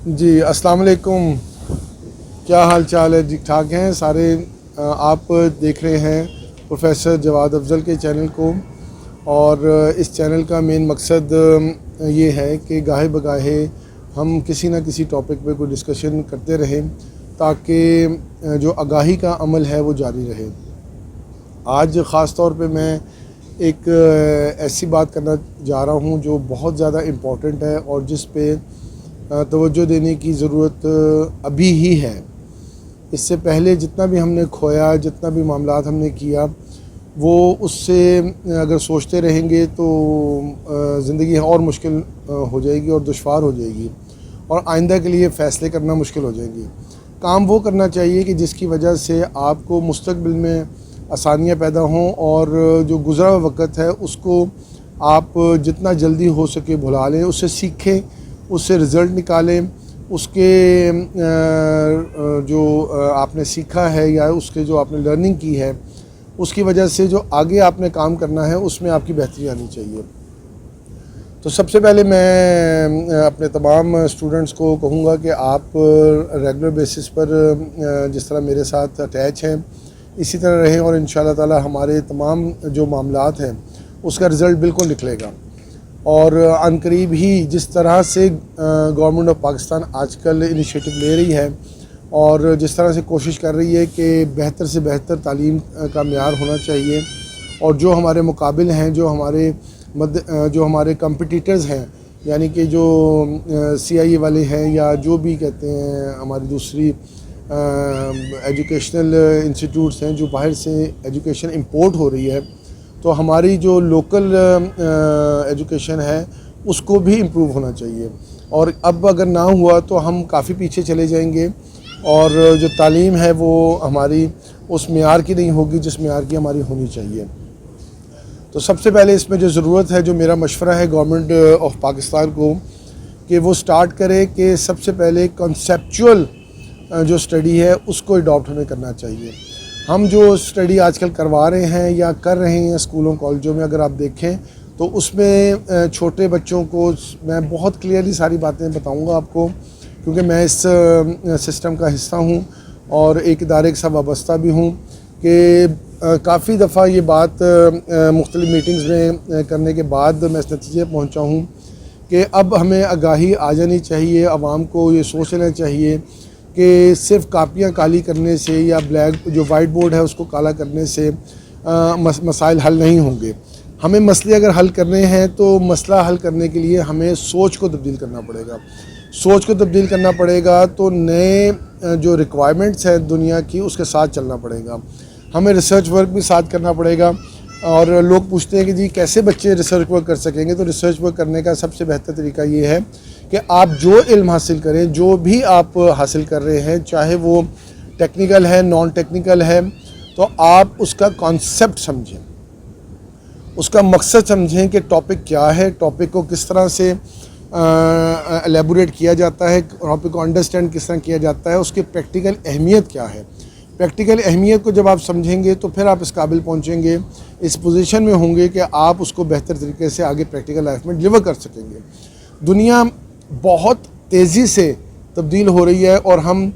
جی السلام علیکم، کیا حال چال ہے؟ ٹھیک ٹھاک ہیں سارے؟ آپ دیکھ رہے ہیں پروفیسر جواد افضل کے چینل کو، اور اس چینل کا مین مقصد یہ ہے کہ گاہے بگاہے ہم کسی نہ کسی ٹاپک پہ کوئی ڈسکشن کرتے رہیں تاکہ جو آگاہی کا عمل ہے وہ جاری رہے۔ آج خاص طور پہ میں ایک ایسی بات کرنا جا رہا ہوں جو بہت زیادہ امپورٹنٹ ہے اور جس پہ توجہ دینے کی ضرورت ابھی ہی ہے۔ اس سے پہلے جتنا بھی ہم نے کھویا، جتنا بھی معاملات ہم نے کیا، وہ اس سے اگر سوچتے رہیں گے تو زندگی اور مشکل ہو جائے گی اور دشوار ہو جائے گی، اور آئندہ کے لیے فیصلے کرنا مشکل ہو جائیں گے۔ کام وہ کرنا چاہیے کہ جس کی وجہ سے آپ کو مستقبل میں آسانیاں پیدا ہوں، اور جو گزرا ہوا وقت ہے اس کو آپ جتنا جلدی ہو سکے بھلا لیں، اس سے سیکھیں، اس سے رزلٹ نکالیں، اس کے جو آپ نے سیکھا ہے یا اس کے جو آپ نے لرننگ کی ہے اس کی وجہ سے جو آگے آپ نے کام کرنا ہے اس میں آپ کی بہتری آنی چاہیے۔ تو سب سے پہلے میں اپنے تمام اسٹوڈنٹس کو کہوں گا کہ آپ ریگولر بیسس پر جس طرح میرے ساتھ اٹیچ ہیں اسی طرح رہیں، اور انشاءاللہ تعالی ہمارے تمام جو معاملات ہیں اس کا رزلٹ بالکل نکلے گا۔ اور عنقریب ہی جس طرح سے گورنمنٹ آف پاکستان آج کل انیشیٹو لے رہی ہے اور جس طرح سے کوشش کر رہی ہے کہ بہتر سے بہتر تعلیم کا معیار ہونا چاہیے، اور جو ہمارے مقابل ہیں، جو ہمارے کمپٹیٹرز ہیں، یعنی کہ جو سی آئی اے والے ہیں یا جو بھی کہتے ہیں ہماری دوسری ایجوکیشنل انسٹیٹیوٹس ہیں جو باہر سے ایجوکیشن امپورٹ ہو رہی ہے، تو ہماری جو لوکل ایجوکیشن ہے اس کو بھی امپروو ہونا چاہیے۔ اور اب اگر نہ ہوا تو ہم کافی پیچھے چلے جائیں گے، اور جو تعلیم ہے وہ ہماری اس معیار کی نہیں ہوگی جس معیار کی ہماری ہونی چاہیے۔ تو سب سے پہلے اس میں جو ضرورت ہے، جو میرا مشورہ ہے گورنمنٹ آف پاکستان کو، کہ وہ سٹارٹ کرے کہ سب سے پہلے کنسیپچول جو اسٹڈی ہے اس کو اڈاپٹ ہمیں کرنا چاہیے۔ ہم جو اسٹڈی آج کل کروا رہے ہیں یا کر رہے ہیں اسکولوں کالجوں میں، اگر آپ دیکھیں تو اس میں چھوٹے بچوں کو میں بہت کلیئرلی ساری باتیں بتاؤں گا آپ کو، کیونکہ میں اس سسٹم کا حصہ ہوں اور ایک ادارے کے ساتھ وابستہ بھی ہوں، کہ کافی دفعہ یہ بات مختلف میٹنگز میں کرنے کے بعد میں اس نتیجے پہنچا ہوں کہ اب ہمیں آگاہی آ جانی چاہیے، عوام کو یہ سوچ لینا چاہیے کہ صرف کاپیاں کالی کرنے سے یا جو وائٹ بورڈ ہے اس کو کالا کرنے سے مسائل حل نہیں ہوں گے۔ ہمیں مسئلے اگر حل کرنے ہیں تو مسئلہ حل کرنے کے لیے ہمیں سوچ کو تبدیل کرنا پڑے گا۔ سوچ کو تبدیل کرنا پڑے گا تو نئے جو ریکوائرمنٹس ہیں دنیا کی اس کے ساتھ چلنا پڑے گا۔ ہمیں ریسرچ ورک بھی ساتھ کرنا پڑے گا، اور لوگ پوچھتے ہیں کہ جی کیسے بچے ریسرچ ورک کر سکیں گے؟ تو ریسرچ ورک کرنے کا سب سے بہتر طریقہ یہ ہے کہ آپ جو علم حاصل کریں، جو بھی آپ حاصل کر رہے ہیں، چاہے وہ ٹیکنیکل ہے، نان ٹیکنیکل ہے، تو آپ اس کا کانسیپٹ سمجھیں، اس کا مقصد سمجھیں کہ ٹاپک کیا ہے، ٹاپک کو کس طرح سے ایلیبوریٹ کیا جاتا ہے، ٹاپک کو انڈرسٹینڈ کس طرح کیا جاتا ہے، اس کی پریکٹیکل اہمیت کیا ہے۔ پریکٹیکل اہمیت کو جب آپ سمجھیں گے تو پھر آپ اس قابل پہنچیں گے، اس پوزیشن میں ہوں گے کہ آپ اس کو بہتر طریقے سے آگے پریکٹیکل لائف میں ڈلیور کر سکیں گے۔ دنیا بہت تیزی سے تبدیل ہو رہی ہے، اور ہم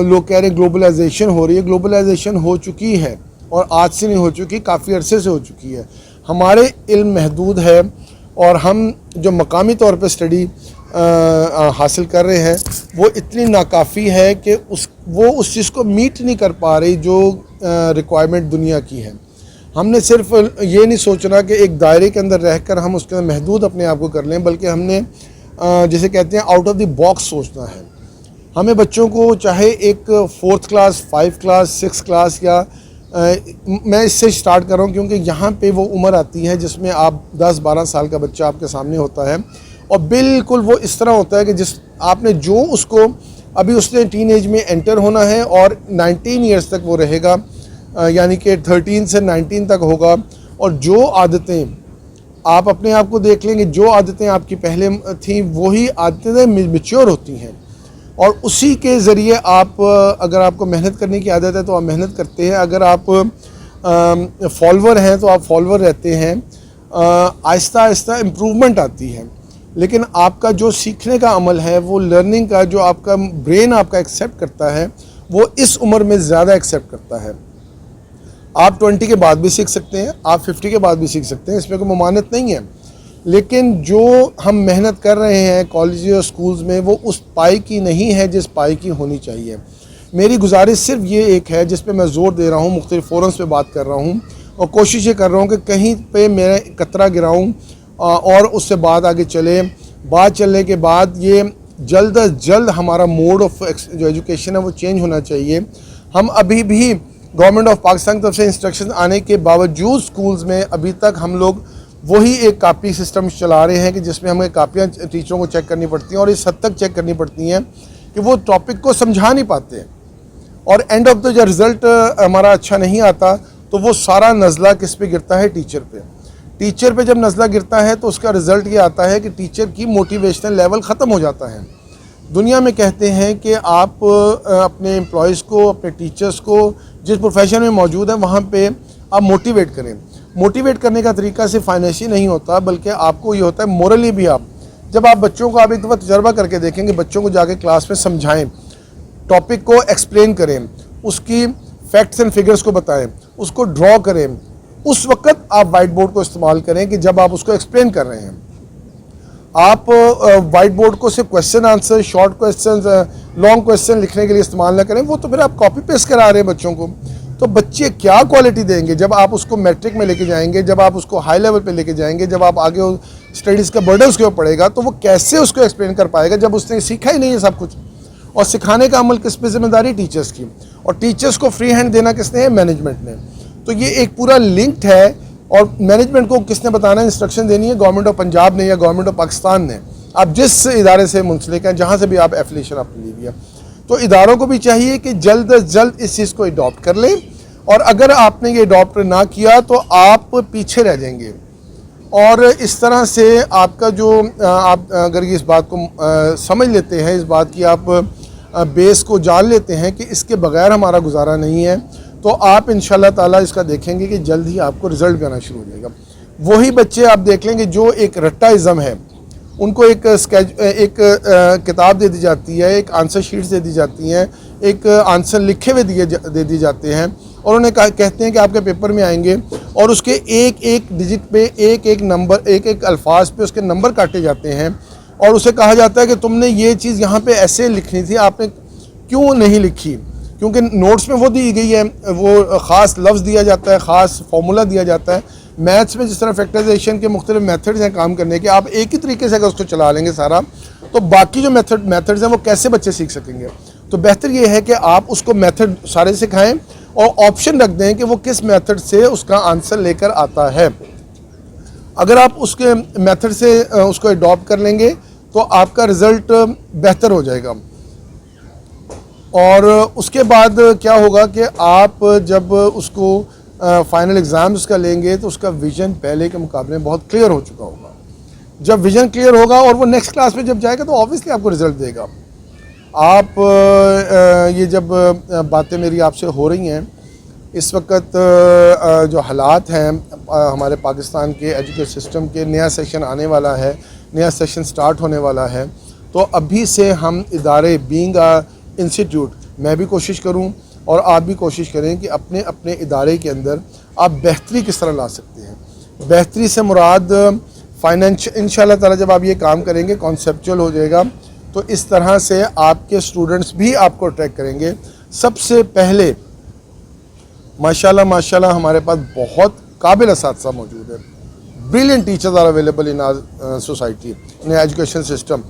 لوگ کہہ رہے ہیں گلوبلائزیشن ہو رہی ہے۔ گلوبلائزیشن ہو چکی ہے، اور آج سے نہیں ہو چکی، کافی عرصے سے ہو چکی ہے۔ ہمارے علم محدود ہے، اور ہم جو مقامی طور پہ اسٹڈی حاصل کر رہے ہیں وہ اتنی ناکافی ہے کہ وہ اس چیز کو میٹ نہیں کر پا رہی جو ریکوائرمنٹ دنیا کی ہے۔ ہم نے صرف یہ نہیں سوچنا کہ ایک دائرے کے اندر رہ کر ہم اس کے اندر محدود اپنے آپ کو کر لیں، بلکہ ہم نے جسے کہتے ہیں آؤٹ آف دی باکس سوچنا ہے۔ ہمیں بچوں کو چاہے ایک 4th کلاس، 5 کلاس، 6 کلاس، یا میں اس سے سٹارٹ کر رہا ہوں کیونکہ یہاں پہ وہ عمر آتی ہے جس میں آپ 10-12 سال کا بچہ آپ کے سامنے ہوتا ہے، اور بالکل وہ اس طرح ہوتا ہے کہ جس آپ نے جو اس کو ابھی اس نے ٹین ایج میں انٹر ہونا ہے، اور 19 ایئرز تک وہ رہے گا، یعنی کہ 13 سے 19 تک ہوگا، اور جو عادتیں آپ اپنے آپ کو دیکھ لیں گے، جو عادتیں آپ کی پہلے تھیں وہی عادتیں میچور ہوتی ہیں، اور اسی کے ذریعے آپ اگر آپ کو محنت کرنے کی عادت ہے تو آپ محنت کرتے ہیں، اگر آپ فالوور ہیں تو آپ فالوور رہتے ہیں، آہستہ آہستہ امپروومنٹ آتی ہے۔ لیکن آپ کا جو سیکھنے کا عمل ہے، وہ لرننگ کا جو آپ کا برین آپ کا ایکسیپٹ کرتا ہے، وہ اس عمر میں زیادہ ایکسیپٹ کرتا ہے. آپ 20 کے بعد بھی سیکھ سکتے ہیں، آپ 50 کے بعد بھی سیکھ سکتے ہیں، اس میں کوئی ممانعت نہیں ہے. لیکن جو ہم محنت کر رہے ہیں کالجز اور سکولز میں، وہ اس پائی کی نہیں ہے جس پائی کی ہونی چاہیے. میری گزارش صرف یہ ایک ہے جس پہ میں زور دے رہا ہوں، مختلف فورمز پہ بات کر رہا ہوں اور کوشش یہ کر رہا ہوں کہ کہیں پہ میں قطرہ گراؤں اور اس سے بات آگے چلے. بات چلنے کے بعد یہ جلد از جلد ہمارا موڈ آف جو ایجوکیشن ہے وہ چینج ہونا چاہیے. ہم ابھی بھی گورنمنٹ آف پاکستان کی طرف سے انسٹرکشن آنے کے باوجود سکولز میں ابھی تک ہم لوگ وہی ایک کاپی سسٹم چلا رہے ہیں کہ جس میں ہمیں کاپیاں ٹیچروں کو چیک کرنی پڑتی ہیں اور اس حد تک چیک کرنی پڑتی ہیں کہ وہ ٹاپک کو سمجھا نہیں پاتے. اور اینڈ آف دا جو رزلٹ ہمارا اچھا نہیں آتا تو وہ سارا نزلہ کس پہ گرتا ہے؟ ٹیچر پہ. ٹیچر پہ جب نزلہ گرتا ہے تو اس کا رزلٹ یہ آتا ہے کہ ٹیچر کی موٹیویشنل لیول ختم ہو جاتا ہے. دنیا میں کہتے ہیں کہ آپ اپنے امپلائیز کو، اپنے ٹیچرز کو جس پروفیشن میں موجود ہیں وہاں پہ آپ موٹیویٹ کریں. موٹیویٹ کرنے کا طریقہ صرف فائنینشلی نہیں ہوتا، بلکہ آپ کو یہ ہوتا ہے مورلی بھی. جب آپ بچوں کو، آپ ایک دفعہ تجربہ کر کے دیکھیں کہ بچوں کو جا کے کلاس میں سمجھائیں، ٹاپک کو ایکسپلین کریں، اس کی فیکٹس اینڈ فگرز کو بتائیں، اس کو ڈرا کریں، اس وقت آپ وائٹ بورڈ کو استعمال کریں کہ جب آپ اس کو ایکسپلین کر رہے ہیں. آپ وائٹ بورڈ کو صرف question answer, short question, long question لکھنے کے لیے استعمال نہ کریں. وہ تو پھر آپ کاپی پیسٹ کرا رہے ہیں بچوں کو. تو بچے کیا کوالٹی دیں گے جب آپ اس کو میٹرک میں لے کے جائیں گے، جب آپ اس کو ہائی لیول پہ لے کے جائیں گے، جب آپ آگے اسٹڈیز کا برڈن اس کے اوپر پڑے گا تو وہ کیسے اس کو ایکسپلین کر پائے گا جب اس نے سیکھا ہی نہیں ہے سب کچھ. اور سکھانے کا عمل کس پہ ذمہ داری؟ ٹیچرز کی. اور ٹیچرز کو فری ہینڈ دینا کس نے ہے؟ مینجمنٹ نے. تو یہ ایک پورا لنکڈ ہے. اور مینجمنٹ کو کس نے بتانا ہے؟ انسٹرکشن دینی ہے گورنمنٹ آف پنجاب نے یا گورنمنٹ آف پاکستان نے. آپ جس ادارے سے منسلک ہیں، جہاں سے بھی آپ ایفیلیشن آپ نے لی ہوئی ہے، تو اداروں کو بھی چاہیے کہ جلد از جلد اس چیز کو اڈاپٹ کر لیں. اور اگر آپ نے یہ اڈاپٹ نہ کیا تو آپ پیچھے رہ جائیں گے. اور اس طرح سے آپ کا جو آپ اگر اس بات کو سمجھ لیتے ہیں، اس بات کی آپ بیس کو جان لیتے ہیں کہ اس کے بغیر ہمارا گزارا نہیں ہے، تو آپ انشاءاللہ تعالیٰ اس کا دیکھیں گے کہ جلد ہی آپ کو رزلٹ بھی آنا شروع ہو جائے گا. وہی بچے آپ دیکھ لیں گے جو ایک رٹاازم ہے، ان کو ایک کتاب دے دی جاتی ہے، ایک آنسر شیٹس دے دی جاتی ہیں، ایک آنسر لکھے ہوئے دے دی جاتے ہیں، اور انہیں کہتے ہیں کہ آپ کے پیپر میں آئیں گے اور اس کے ایک ایک ڈیجٹ پہ ایک ایک نمبر، ایک ایک الفاظ پہ اس کے نمبر کاٹے جاتے ہیں. اور اسے کہا جاتا ہے کہ تم نے یہ چیز یہاں پہ ایسے لکھنی تھی، آپ نے کیوں نہیں لکھی؟ کیونکہ نوٹس میں وہ دی گئی ہے، وہ خاص لفظ دیا جاتا ہے، خاص فارمولہ دیا جاتا ہے. میتھس میں جس طرح فیکٹرائزیشن کے مختلف میتھڈز ہیں کام کرنے کے، آپ ایک ہی طریقے سے اگر اس کو چلا لیں گے سارا، تو باقی جو میتھڈز ہیں وہ کیسے بچے سیکھ سکیں گے؟ تو بہتر یہ ہے کہ آپ اس کو میتھڈ سارے سکھائیں اور آپشن رکھ دیں کہ وہ کس میتھڈ سے اس کا آنسر لے کر آتا ہے. اگر آپ اس کے میتھڈ سے اس کو اڈاپٹ کر لیں گے تو آپ کا رزلٹ بہتر ہو جائے گا. اور اس کے بعد کیا ہوگا کہ آپ جب اس کو فائنل ایگزامز کا لیں گے تو اس کا ویژن پہلے کے مقابلے میں بہت کلیئر ہو چکا ہوگا. جب ویژن کلیئر ہوگا اور وہ نیکسٹ کلاس میں جب جائے گا تو آبویسلی آپ کو رزلٹ دے گا. آپ یہ جب باتیں میری آپ سے ہو رہی ہیں، اس وقت جو حالات ہیں ہمارے پاکستان کے ایجوکیشن سسٹم کے، نیا سیشن آنے والا ہے، نیا سیشن سٹارٹ ہونے والا ہے، تو ابھی سے ہم ادارے بینگ انسٹیٹیوٹ، میں بھی کوشش کروں اور آپ بھی کوشش کریں کہ اپنے اپنے ادارے کے اندر آپ بہتری کس طرح لا سکتے ہیں. بہتری سے مراد فائنینش انشاءاللہ تعالیٰ جب آپ یہ کام کریں گے کانسیپچول ہو جائے گا، تو اس طرح سے آپ کے اسٹوڈنٹس بھی آپ کو اٹریکٹ کریں گے. سب سے پہلے ماشاءاللہ ہمارے پاس بہت قابل اساتذہ موجود ہیں. Brilliant teachers are available in our society, in education system.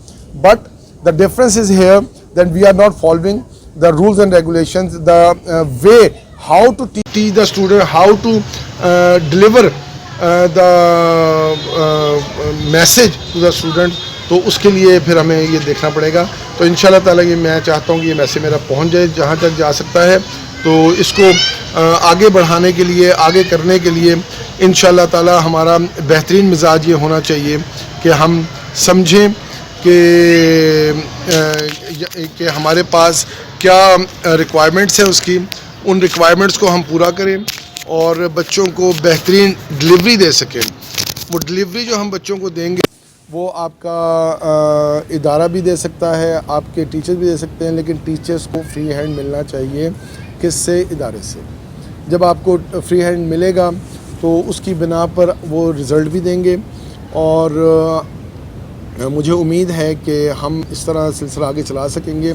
But the difference is here that we are not following the rules and regulations, the way how to teach the student, how to deliver the message to the student. تو اس کے لیے پھر ہمیں یہ دیکھنا پڑے گا. تو انشاءاللہ تعالیٰ یہ میں چاہتا ہوں کہ یہ میسیج میرا پہنچ جائے جہاں تک جا سکتا ہے. تو اس کو آگے بڑھانے کے لیے، آگے کرنے کے لیے انشاءاللہ تعالیٰ ہمارا بہترین مزاج یہ ہونا چاہیے کہ ہم سمجھیں کہ ہمارے پاس کیا ریکوائرمنٹس ہیں اس کی، ان ریکوائرمنٹس کو ہم پورا کریں اور بچوں کو بہترین ڈلیوری دے سکیں. وہ ڈلیوری جو ہم بچوں کو دیں گے وہ آپ کا ادارہ بھی دے سکتا ہے، آپ کے ٹیچر بھی دے سکتے ہیں، لیکن ٹیچرز کو فری ہینڈ ملنا چاہیے کس سے؟ ادارے سے۔ جب آپ کو فری ہینڈ ملے گا تو اس کی بنا پر وہ رزلٹ بھی دیں گے، اور مجھے امید ہے کہ ہم اس طرح سلسلہ آگے چلا سکیں گے۔